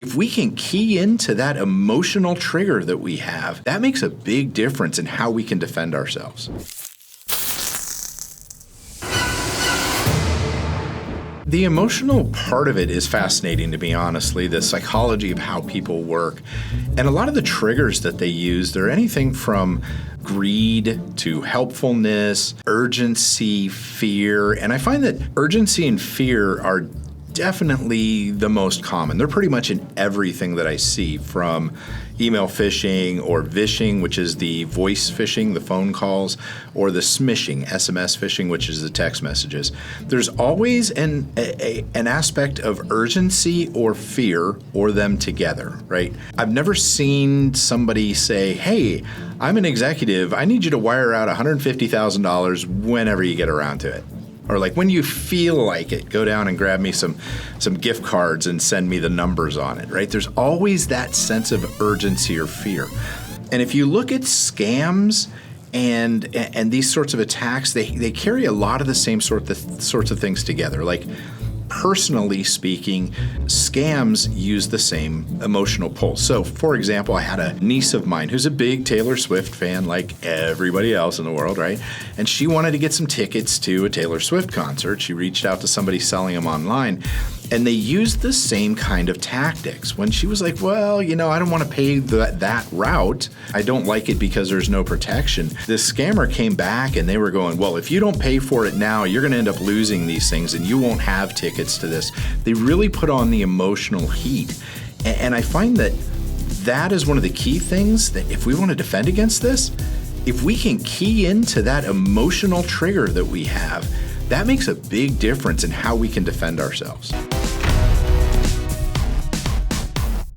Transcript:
If we can key into that emotional trigger that we have, that makes a big difference in how we can defend ourselves. The emotional part of it is fascinating to me, honestly, the psychology of how people work. And a lot of the triggers that they use, they're anything from greed to helpfulness, urgency, fear. And I find that urgency and fear are definitely the most common. They're pretty much in everything that I see, from email phishing or vishing, which is the voice phishing, the phone calls, or the smishing, SMS phishing, which is the text messages. There's always an aspect of urgency or fear or them together, right? I've never seen somebody say, hey, I'm an executive, I need you to wire out $150,000 whenever you get around to it. Or like, when you feel like it, go down and grab me some gift cards and send me the numbers on it, right? There's always that sense of urgency or fear. And if you look at scams and these sorts of attacks, they carry a lot of the same sorts of things together. Like, personally speaking, scams use the same emotional pull. So, for example, I had a niece of mine who's a big Taylor Swift fan, like everybody else in the world, right? And she wanted to get some tickets to a Taylor Swift concert. She reached out to somebody selling them online, and they used the same kind of tactics. When she was like, well, I don't want to pay that route. I don't like it because there's no protection. The scammer came back and they were going, well, if you don't pay for it now, you're going to end up losing these things and you won't have tickets to this. They really put on the emotional heat. And I find that is one of the key things that if we want to defend against this, if we can key into that emotional trigger that we have, that makes a big difference in how we can defend ourselves.